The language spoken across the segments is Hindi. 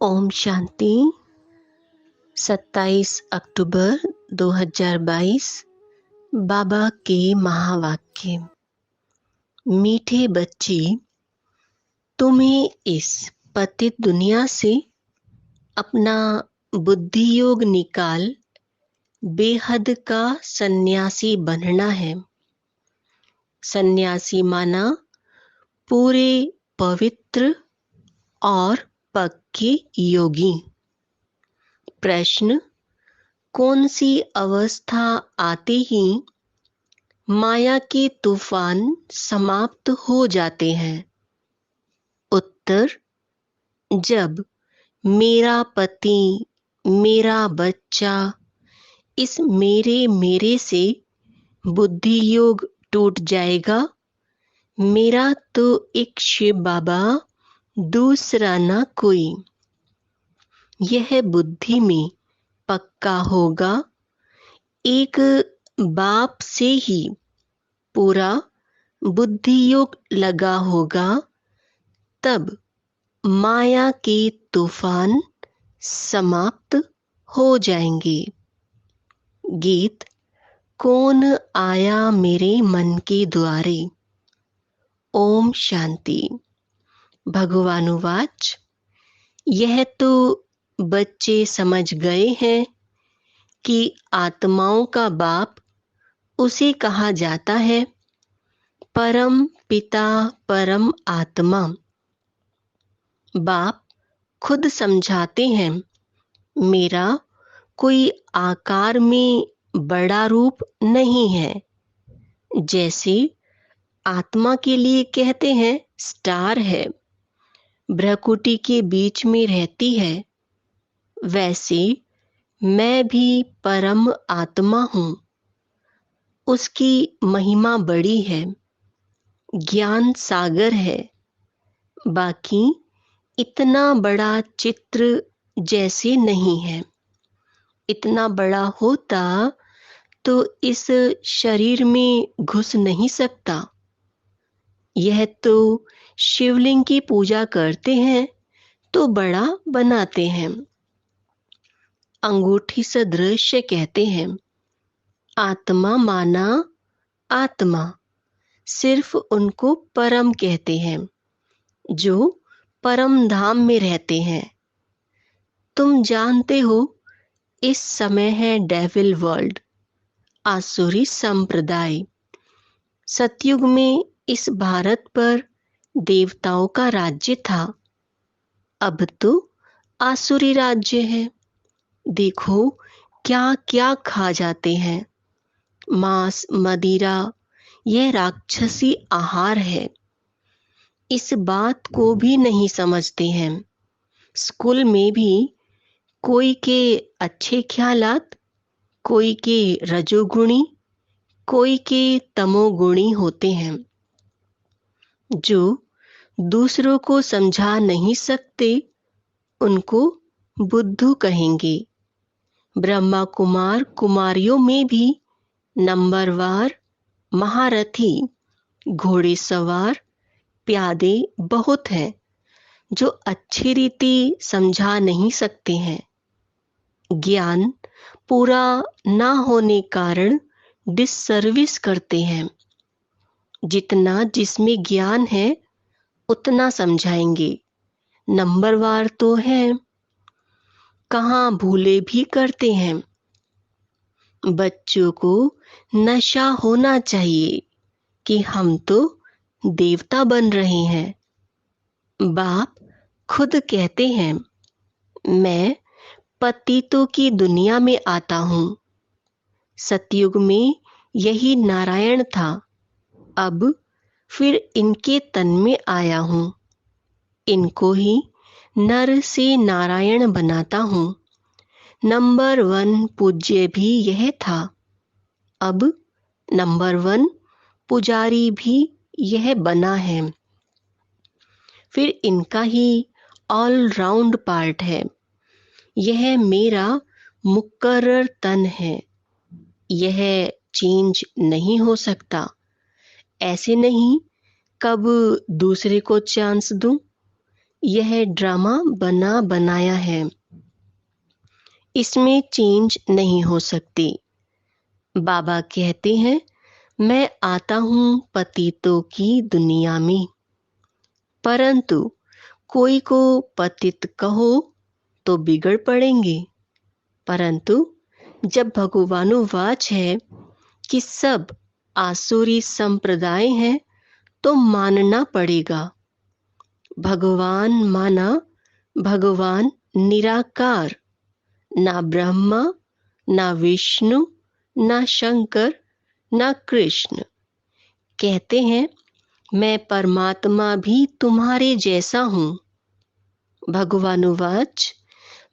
ओम शांति। 27 अक्टूबर 2022। बाबा के महावाक्य। मीठे बच्चे, तुम्हें इस पतित दुनिया से अपना बुद्धि योग निकाल बेहद का सन्यासी बनना है। सन्यासी माना पूरे पवित्र और पक्के योगी। प्रश्न: कौन सी अवस्था आते ही माया के तूफान समाप्त हो जाते हैं? उत्तर: जब मेरा पति, मेरा बच्चा, इस मेरे से बुद्धि योग टूट जाएगा। मेरा तो एक शिव बाबा, दूसरा ना कोई। यह बुद्धि में पक्का होगा। एक बाप से ही पूरा बुद्धि योग लगा होगा, तब माया के तूफान समाप्त हो जाएंगे। गीत: कौन आया मेरे मन के द्वारे। ओम शांति। भगवानुवाच: यह तो बच्चे समझ गए हैं कि आत्माओं का बाप उसे कहा जाता है परम पिता, परम आत्मा। बाप खुद समझाते हैं, मेरा कोई आकार में बड़ा रूप नहीं है। जैसे आत्मा के लिए कहते हैं स्टार है, भ्रकुटी के बीच में रहती है, वैसे मैं भी परम आत्मा हूँ। उसकी महिमा बड़ी है, ज्ञान सागर है। बाकी इतना बड़ा चित्र जैसे नहीं है। इतना बड़ा होता तो इस शरीर में घुस नहीं सकता। यह तो शिवलिंग की पूजा करते हैं तो बड़ा बनाते हैं। अंगूठी सदृश कहते हैं। आत्मा माना आत्मा, सिर्फ उनको परम कहते हैं जो परम धाम में रहते हैं। तुम जानते हो इस समय है डेविल वर्ल्ड, आसुरी संप्रदाय। सतयुग में इस भारत पर देवताओं का राज्य था, अब तो आसुरी राज्य है। देखो क्या क्या खा जाते हैं। मांस, मदिरा, यह राक्षसी आहार है। इस बात को भी नहीं समझते हैं। स्कूल में भी कोई के अच्छे ख्यालात, कोई के रजोगुणी, कोई के तमोगुणी होते हैं। जो दूसरों को समझा नहीं सकते उनको बुद्धू कहेंगे। ब्रह्मा कुमार कुमारियों में भी नंबरवार, महारथी, घोड़े सवार, प्यादे बहुत हैं जो अच्छी रीति समझा नहीं सकते हैं। ज्ञान पूरा ना होने कारण डिससर्विस करते हैं। जितना जिसमें ज्ञान है उतना समझाएंगे। नंबरवार तो है, कहाँ भूले भी करते हैं। बच्चों को नशा होना चाहिए कि हम तो देवता बन रहे हैं। बाप खुद कहते हैं, मैं पतितों की दुनिया में आता हूँ। सतयुग में यही नारायण था, अब फिर इनके तन में आया हूँ। इनको ही नर से नारायण बनाता हूँ। नंबर 1 पूज्य भी यह था, अब नंबर 1 पुजारी भी यह बना है। फिर इनका ही ऑल राउंड पार्ट है। यह मेरा मुकर्रर तन है, यह चेंज नहीं हो सकता। ऐसे नहीं कब दूसरे को चांस दूं। यह ड्रामा बना बनाया है, इसमें चेंज नहीं हो सकती। बाबा कहते हैं, मैं आता हूँ पतितों की दुनिया में, परंतु कोई को पतित कहो तो बिगड़ पड़ेंगे। परंतु जब भगवानुवाच है कि सब आसुरी संप्रदाय हैं, तो मानना पड़ेगा। भगवान माना भगवान निराकार, ना ब्रह्मा, ना विष्णु, ना शंकर, ना कृष्ण। कहते हैं, मैं परमात्मा भी तुम्हारे जैसा हूं। भगवानुवाच,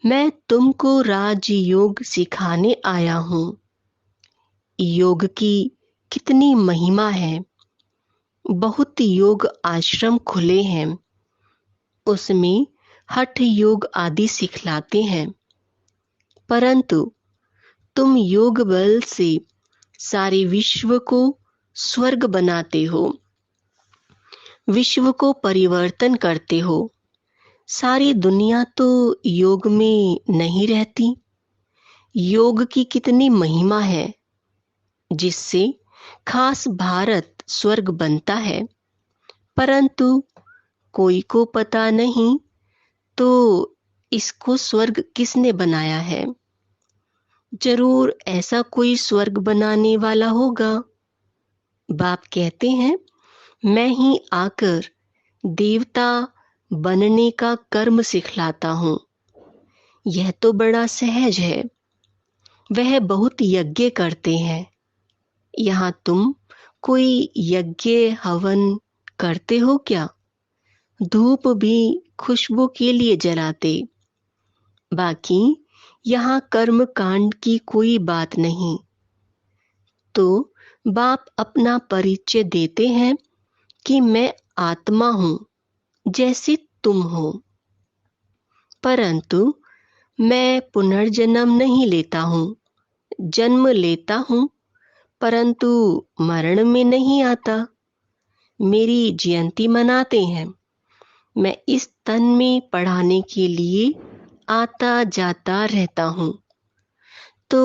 मैं तुमको राजयोग सिखाने आया हूं। योग की कितनी महिमा है। बहुत योग आश्रम खुले हैं, उसमें हठ योग आदि सिखलाते हैं। परंतु तुम योग बल से सारे विश्व को स्वर्ग बनाते हो, विश्व को परिवर्तन करते हो। सारी दुनिया तो योग में नहीं रहती। योग की कितनी महिमा है, जिससे खास भारत स्वर्ग बनता है। परंतु कोई को पता नहीं, तो इसको स्वर्ग किसने बनाया है? जरूर ऐसा कोई स्वर्ग बनाने वाला होगा। बाप कहते हैं, मैं ही आकर देवता बनने का कर्म सिखलाता हूं। यह तो बड़ा सहज है। वह बहुत यज्ञ करते हैं। यहाँ तुम कोई यज्ञ हवन करते हो क्या? धूप भी खुशबू के लिए जलाते। बाकी यहाँ कर्म कांड की कोई बात नहीं। तो बाप अपना परिचय देते हैं कि मैं आत्मा हूं, जैसे तुम हो। परंतु मैं पुनर्जन्म नहीं लेता हूं। जन्म लेता हूं, परंतु मरण में नहीं आता। मेरी जयंती मनाते हैं। मैं इस तन में पढ़ाने के लिए आता जाता रहता हूं, तो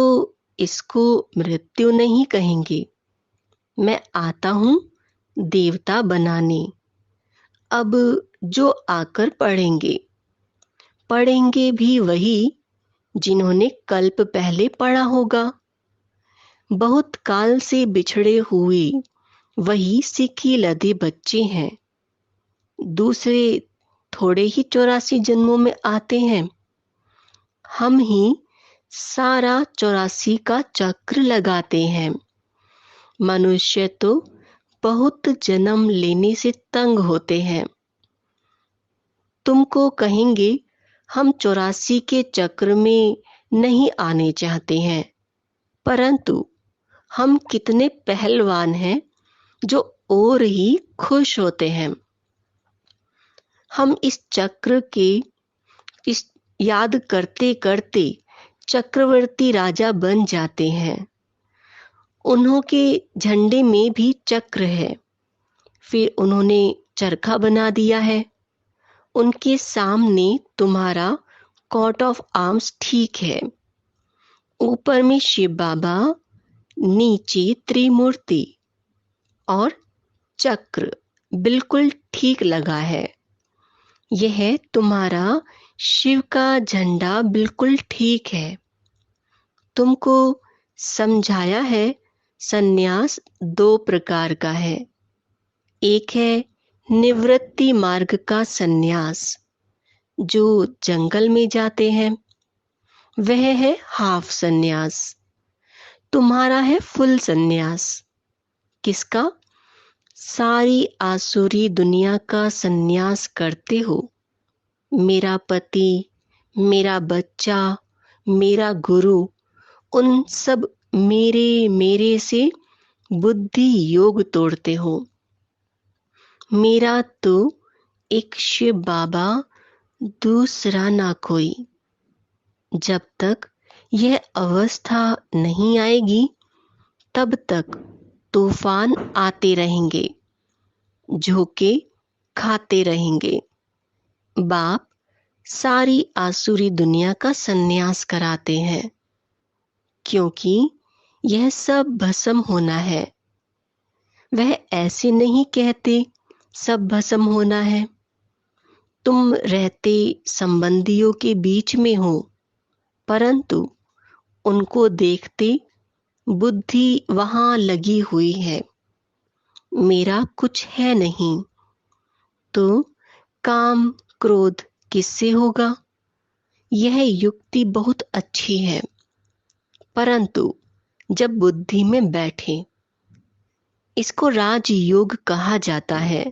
इसको मृत्यु नहीं कहेंगे। मैं आता हूं देवता बनाने। अब जो आकर पढ़ेंगे भी वही जिन्होंने कल्प पहले पढ़ा होगा। बहुत काल से बिछड़े हुए वही सीखी लदे बच्चे हैं। दूसरे थोड़े ही 84 जन्मों में आते हैं। हम ही सारा 84 का चक्र लगाते हैं। मनुष्य तो बहुत जन्म लेने से तंग होते हैं। तुमको कहेंगे, हम 84 के चक्र में नहीं आने चाहते हैं। परंतु हम कितने पहलवान हैं जो और ही खुश होते हैं। हम इस चक्र के इस याद करते करते चक्रवर्ती राजा बन जाते हैं। उन्हों के झंडे में भी चक्र है, फिर उन्होंने चरखा बना दिया है। उनके सामने तुम्हारा कोट ऑफ आर्म्स ठीक है। ऊपर में शिव बाबा, नीचे त्रिमूर्ति और चक्र बिल्कुल ठीक लगा है। यह तुम्हारा शिव का झंडा बिल्कुल ठीक है। तुमको समझाया है, सन्यास 2 प्रकार का है। एक है निवृत्ति मार्ग का सन्यास, जो जंगल में जाते हैं। वह है हाफ सन्यास। तुम्हारा है फुल सन्यास। किसका? सारी आसुरी दुनिया का सन्यास करते हो। मेरा पति, मेरा बच्चा, मेरा गुरु, उन सब मेरे से बुद्धि योग तोड़ते हो। मेरा तो एक शिव बाबा, दूसरा ना कोई। जब तक यह अवस्था नहीं आएगी, तब तक तूफान आते रहेंगे, झोंके खाते रहेंगे। बाप सारी आसुरी दुनिया का संन्यास कराते हैं, क्योंकि यह सब भस्म होना है। वह ऐसे नहीं कहते सब भस्म होना है। तुम रहते संबंधियों के बीच में हो, परंतु उनको देखते बुद्धि वहां लगी हुई है, मेरा कुछ है नहीं। तो काम क्रोध किससे होगा? यह युक्ति बहुत अच्छी है, परंतु जब बुद्धि में बैठे, इसको राजयोग कहा जाता है।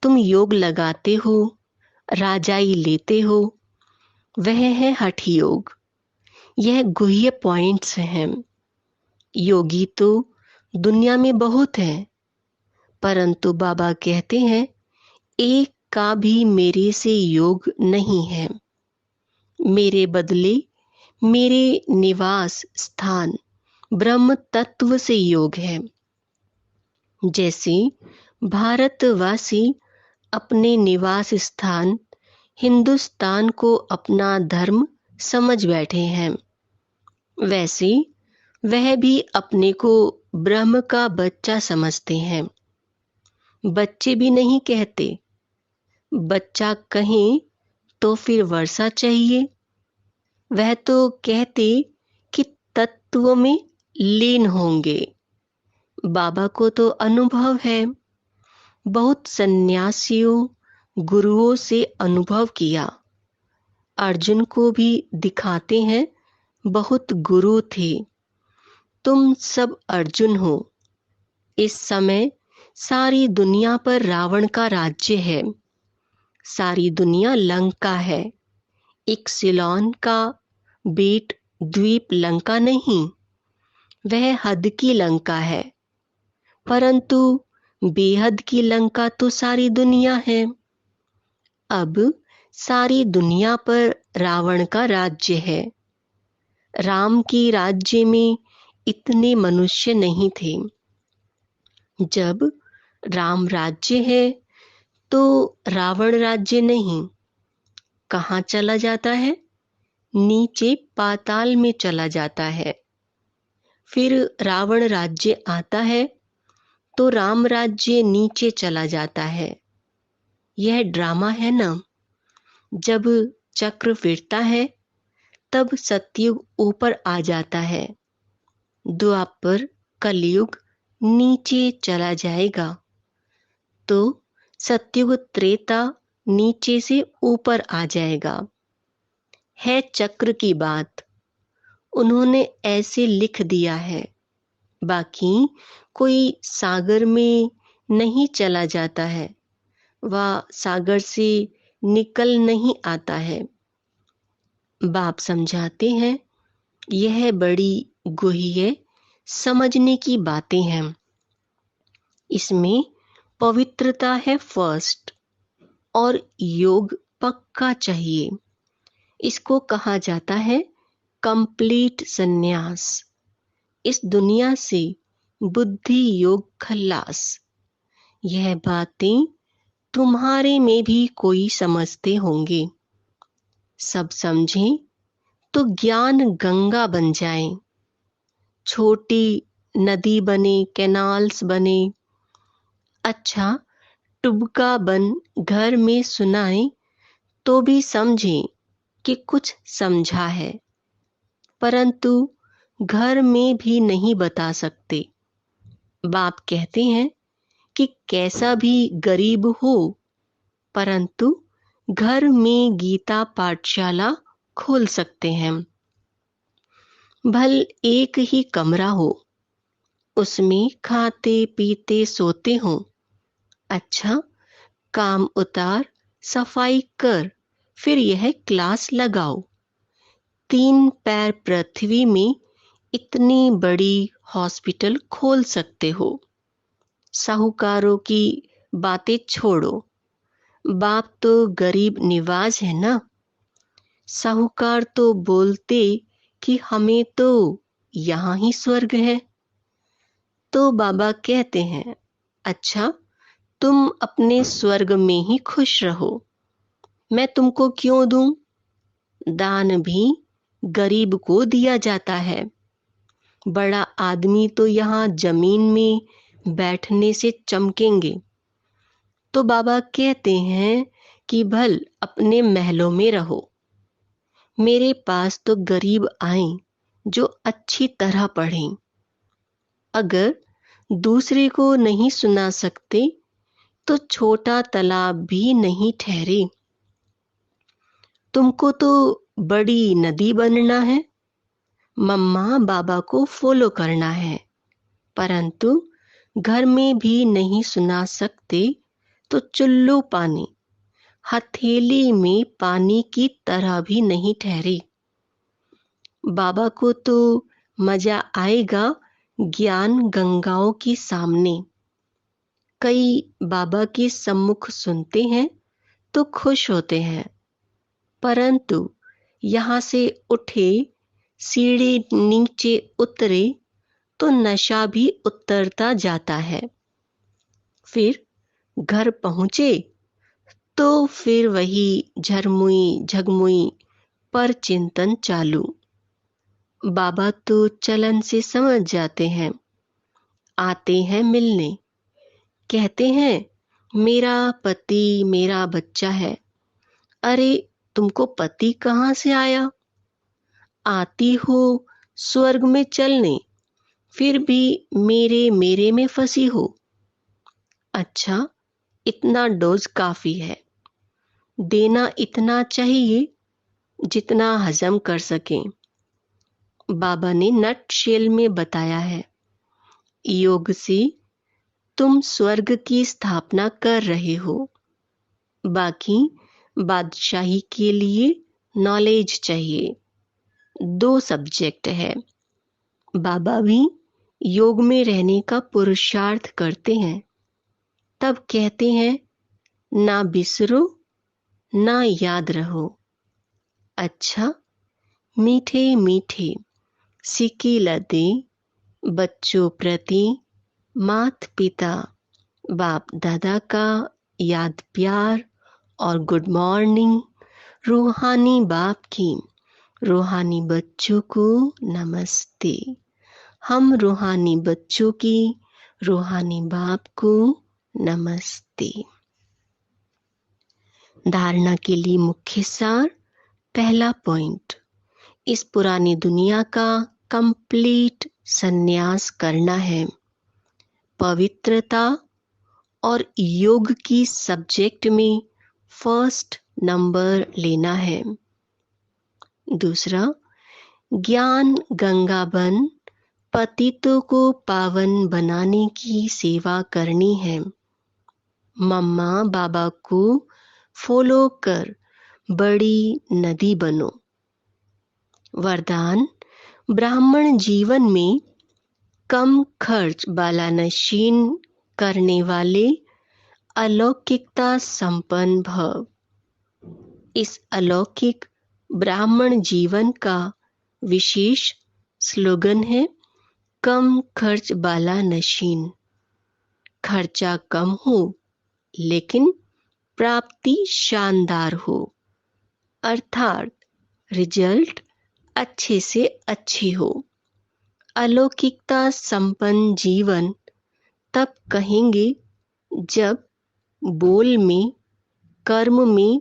तुम योग लगाते हो, राजाई लेते हो, वह है हठ योग। यह गुह्य पॉइंट्स हैं। योगी तो दुनिया में बहुत हैं, परंतु बाबा कहते हैं एक का भी मेरे से योग नहीं है। मेरे बदले मेरे निवास स्थान ब्रह्म तत्व से योग है। जैसे भारतवासी अपने निवास स्थान हिंदुस्तान को अपना धर्म समझ बैठे हैं, वैसे वह भी अपने को ब्रह्म का बच्चा समझते हैं। बच्चे भी नहीं कहते, बच्चा कहें तो फिर वर्षा चाहिए। वह तो कहते कि तत्व में लीन होंगे। बाबा को तो अनुभव है, बहुत सन्यासियों गुरुओं से अनुभव किया। अर्जुन को भी दिखाते हैं बहुत गुरु थे। तुम सब अर्जुन हो। इस समय सारी दुनिया पर रावण का राज्य है। सारी दुनिया लंका है। एक सिलोन का बेट द्वीप लंका नहीं, वह हद की लंका है, परंतु बेहद की लंका तो सारी दुनिया है। अब सारी दुनिया पर रावण का राज्य है। राम के राज्य में इतने मनुष्य नहीं थे। जब राम राज्य है तो रावण राज्य नहीं। कहाँ चला जाता है? नीचे पाताल में चला जाता है। फिर रावण राज्य आता है तो राम राज्य नीचे चला जाता है। यह ड्रामा है ना। जब चक्र फिरता है तब सतयुग ऊपर आ जाता है, द्वापर कलयुग नीचे चला जाएगा, तो सतयुग त्रेता नीचे से ऊपर आ जाएगा। है चक्र की बात, उन्होंने ऐसे लिख दिया है। बाकी कोई सागर में नहीं चला जाता है, वह सागर से निकल नहीं आता है। बाप समझाते हैं यह बड़ी गुह्य समझने की बातें हैं। इसमें पवित्रता है फर्स्ट, और योग पक्का चाहिए। इसको कहा जाता है कंप्लीट संन्यास। इस दुनिया से बुद्धि योग खल्लास। यह बातें तुम्हारे में भी कोई समझते होंगे। सब समझें तो ज्ञान गंगा बन जाए, छोटी नदी बने, कैनाल्स बने। अच्छा टुबका बन घर में सुनाए तो भी समझें कि कुछ समझा है, परंतु घर में भी नहीं बता सकते। बाप कहते हैं कि कैसा भी गरीब हो, परंतु घर में गीता पाठशाला खोल सकते हैं। भल एक ही कमरा हो, उसमें खाते पीते सोते हो। अच्छा काम उतार, सफाई कर, फिर यह क्लास लगाओ। 3 पैर पृथ्वी में इतनी बड़ी हॉस्पिटल खोल सकते हो। साहूकारों की बातें छोड़ो, बाप तो गरीब निवाज है ना। साहूकार तो बोलते कि हमें तो यहाँ ही स्वर्ग है। तो बाबा कहते हैं अच्छा तुम अपने स्वर्ग में ही खुश रहो। मैं तुमको क्यों दूं? दान भी गरीब को दिया जाता है। बड़ा आदमी तो यहाँ जमीन में बैठने से चमकेंगे। तो बाबा कहते हैं कि भल अपने महलों में रहो। मेरे पास तो गरीब आए जो अच्छी तरह पढ़ें। अगर दूसरे को नहीं सुना सकते तो छोटा तालाब भी नहीं ठहरे। तुमको तो बड़ी नदी बनना है, मम्मा बाबा को फॉलो करना है, परंतु घर में भी नहीं सुना सकते तो चुल्लू पानी हथेली में पानी की तरह भी नहीं ठहरे। बाबा को तो मजा आएगा ज्ञान गंगाओं के सामने। कई बाबा के सम्मुख सुनते हैं तो खुश होते हैं, परंतु यहाँ से उठे सीढ़ी नीचे उतरे तो नशा भी उतरता जाता है। फिर घर पहुंचे तो फिर वही झरमुई झगमुई पर चिंतन चालू। बाबा तो चलन से समझ जाते हैं, आते हैं मिलने, कहते हैं मेरा पति मेरा बच्चा है। अरे तुमको पति कहाँ से आया? आती हो स्वर्ग में चलने, फिर भी मेरे मेरे में फंसी हो। अच्छा, इतना डोज काफी है। देना इतना चाहिए जितना हजम कर सकें। बाबा ने नट शेल में बताया है, योग से तुम स्वर्ग की स्थापना कर रहे हो। बाकी बादशाही के लिए नॉलेज चाहिए। 2 सब्जेक्ट है। बाबा भी योग में रहने का पुरुषार्थ करते हैं, तब कहते हैं ना बिसरो ना याद रहो। अच्छा, मीठे मीठे सिक्के लदे बच्चों प्रति मात पिता बाप दादा का याद प्यार और गुड मॉर्निंग। रूहानी बाप की रूहानी बच्चों को नमस्ते। हम रूहानी बच्चों की रूहानी बाप को नमस्ते। धारणा के लिए मुख्य सार। पहला पॉइंट, इस पुरानी दुनिया का कंप्लीट संन्यास करना है। पवित्रता और योग की सब्जेक्ट में फर्स्ट नंबर लेना है। दूसरा, ज्ञान गंगा बन पतितों को पावन बनाने की सेवा करनी है। मम्मा बाबा को फॉलो कर बड़ी नदी बनो। वरदान, ब्राह्मण जीवन में कम खर्च वाला नशीन करने वाले अलौकिकता संपन्न भव। इस अलौकिक ब्राह्मण जीवन का विशेष स्लोगन है, कम खर्च वाला नशीन। खर्चा कम हो लेकिन प्राप्ति शानदार हो, अर्थात रिजल्ट अच्छे से अच्छी हो। अलौकिकता संपन्न जीवन तब कहेंगे जब बोल में कर्म में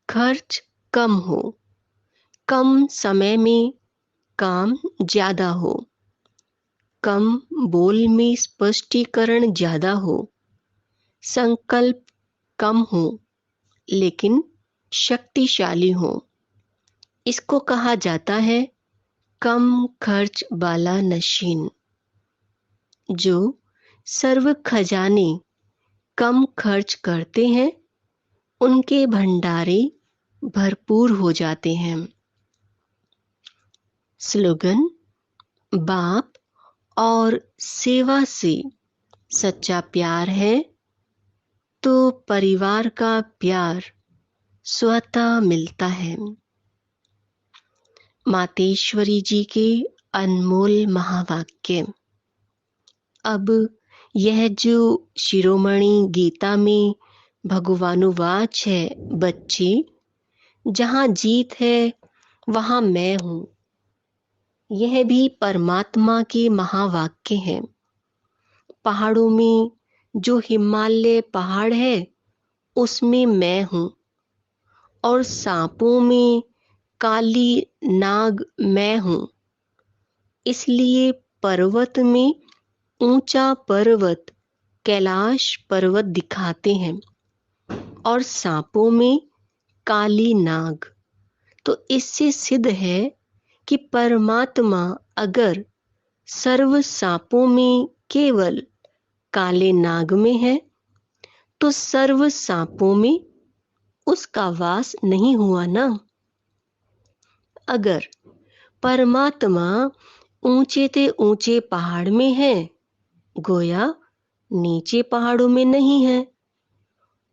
खर्च कम हो, कम समय में काम ज्यादा हो, कम बोल में स्पष्टीकरण ज्यादा हो, संकल्प कम हो लेकिन शक्तिशाली हो। इसको कहा जाता है कम खर्च वाला नशीन। जो सर्व खजाने कम खर्च करते हैं उनके भंडारे भरपूर हो जाते हैं। स्लोगन, बाप और सेवा से सच्चा प्यार है तो परिवार का प्यार स्वतः मिलता है। मातेश्वरी जी के अनमोल महावाक्य। अब यह जो शिरोमणि गीता में भगवानुवाच है, बच्चे जहां जीत है वहां मैं हूं। यह भी परमात्मा के महावाक्य है। पहाड़ों में जो हिमालय पहाड़ है उसमें मैं हूं, और सांपों में काली नाग मैं हूं। इसलिए पर्वत में ऊंचा पर्वत कैलाश पर्वत दिखाते हैं, और सांपों में काली नाग। तो इससे सिद्ध है कि परमात्मा अगर सर्व सांपों में केवल काले नाग में है, तो सर्व सांपों में उसका वास नहीं हुआ ना। अगर परमात्मा ऊंचे ते ऊंचे पहाड़ में है, गोया नीचे पहाड़ों में नहीं है,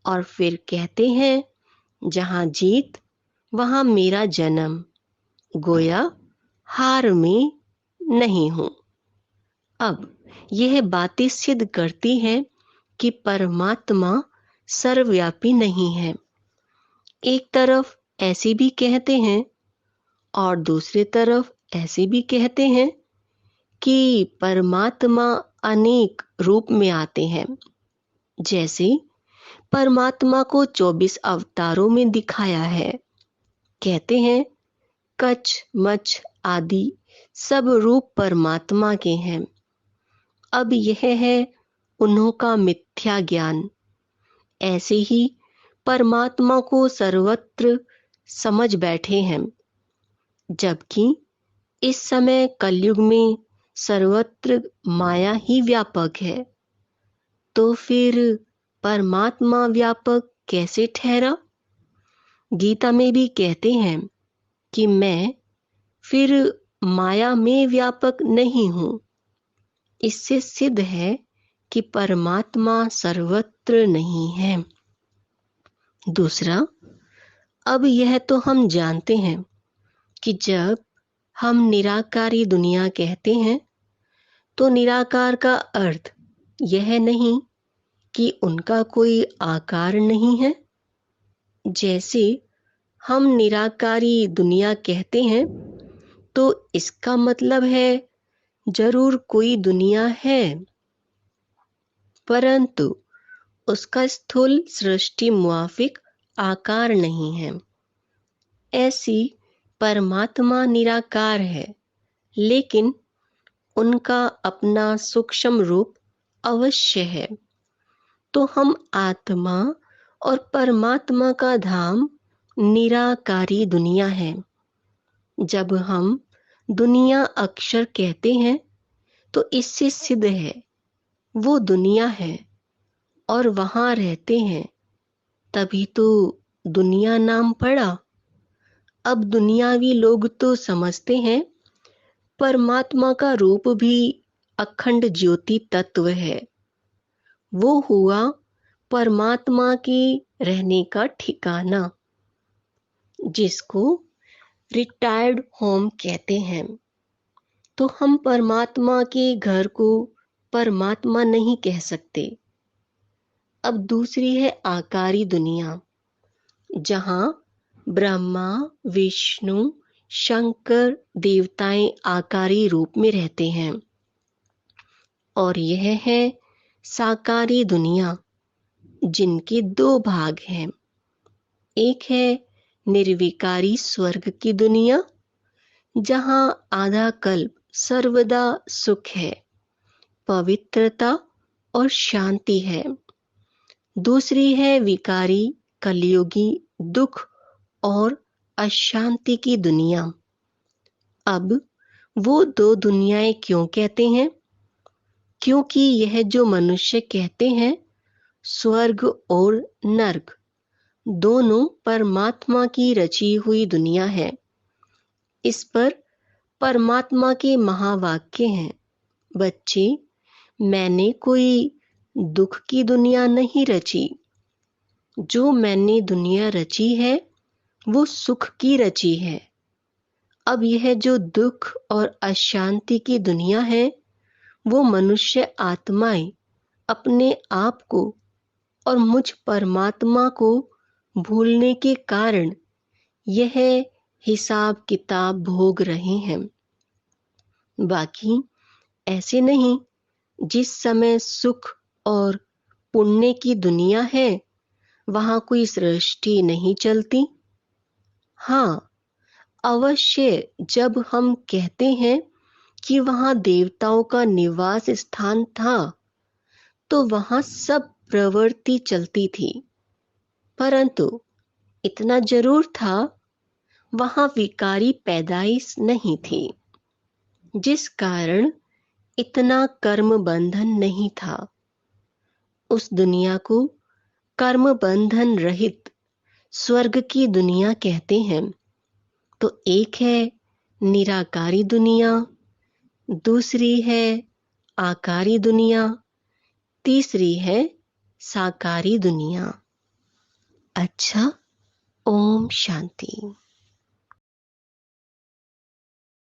और फिर कहते हैं जहां जीत वहां मेरा जन्म, गोया हार में नहीं हूं। अब यह बातें सिद्ध करती हैं कि परमात्मा सर्वव्यापी नहीं है। एक तरफ ऐसे भी कहते हैं और दूसरी तरफ ऐसे भी कहते हैं कि परमात्मा अनेक रूप में आते हैं। जैसे परमात्मा को 24 अवतारों में दिखाया है। कहते हैं कच्छ मच्छ आदि सब रूप परमात्मा के हैं। अब यह है उन्हों का मिथ्या ज्ञान। ऐसे ही परमात्मा को सर्वत्र समझ बैठे हैं, जबकि इस समय कलयुग में सर्वत्र माया ही व्यापक है। तो फिर परमात्मा व्यापक कैसे ठहरा? गीता में भी कहते हैं कि मैं फिर माया में व्यापक नहीं हूं। इससे सिद्ध है कि परमात्मा सर्वत्र नहीं है। दूसरा, अब यह तो हम जानते हैं कि जब हम निराकारी दुनिया कहते हैं तो निराकार का अर्थ यह नहीं कि उनका कोई आकार नहीं है। जैसे हम निराकारी दुनिया कहते हैं तो इसका मतलब है जरूर कोई दुनिया है, परंतु उसका स्थूल सृष्टि मुआफिक आकार नहीं है। ऐसी परमात्मा निराकार है, लेकिन उनका अपना सूक्ष्म रूप अवश्य है। तो हम आत्मा और परमात्मा का धाम निराकारी दुनिया है। जब हम दुनिया अक्षर कहते हैं तो इससे सिद्ध है वो दुनिया है और वहां रहते हैं, तभी तो दुनिया नाम पड़ा। अब दुनियावी लोग तो समझते हैं परमात्मा का रूप भी अखंड ज्योति तत्व है। वो हुआ परमात्मा के रहने का ठिकाना, जिसको रिटायर्ड होम कहते हैं। तो हम परमात्मा के घर को परमात्मा नहीं कह सकते। अब दूसरी है आकारी दुनिया, जहां ब्रह्मा विष्णु शंकर देवताएं आकारी रूप में रहते हैं। और यह है साकारी दुनिया, जिनके दो भाग हैं। एक है निर्विकारी स्वर्ग की दुनिया, जहां आधा कल्प सर्वदा सुख है, पवित्रता और शांति है। दूसरी है विकारी कलयुगी दुख और अशांति की दुनिया। अब वो दो दुनियाएं क्यों कहते हैं? क्योंकि यह जो मनुष्य कहते हैं स्वर्ग और नर्क दोनों परमात्मा की रची हुई दुनिया है। इस पर परमात्मा के महावाक्य हैं, बच्चे मैंने कोई दुख की दुनिया नहीं रची, जो मैंने दुनिया रची है वो सुख की रची है। अब यह जो दुख और अशांति की दुनिया है वो मनुष्य आत्माएं अपने आप को और मुझ परमात्मा को भूलने के कारण यह हिसाब किताब भोग रहे हैं। बाकी ऐसे नहीं, जिस समय सुख और पुण्य की दुनिया है वहां कोई सृष्टि नहीं चलती। हाँ, अवश्य जब हम कहते हैं कि वहां देवताओं का निवास स्थान था तो वहां सब प्रवृत्ति चलती थी, परंतु इतना जरूर था, वहां विकारी पैदाइश नहीं थी, जिस कारण इतना कर्म बंधन नहीं था। उस दुनिया को कर्म बंधन रहित स्वर्ग की दुनिया कहते हैं। तो एक है निराकारी दुनिया, दूसरी है आकारी दुनिया, तीसरी है साकारी दुनिया। अच्छा, ओम शांति।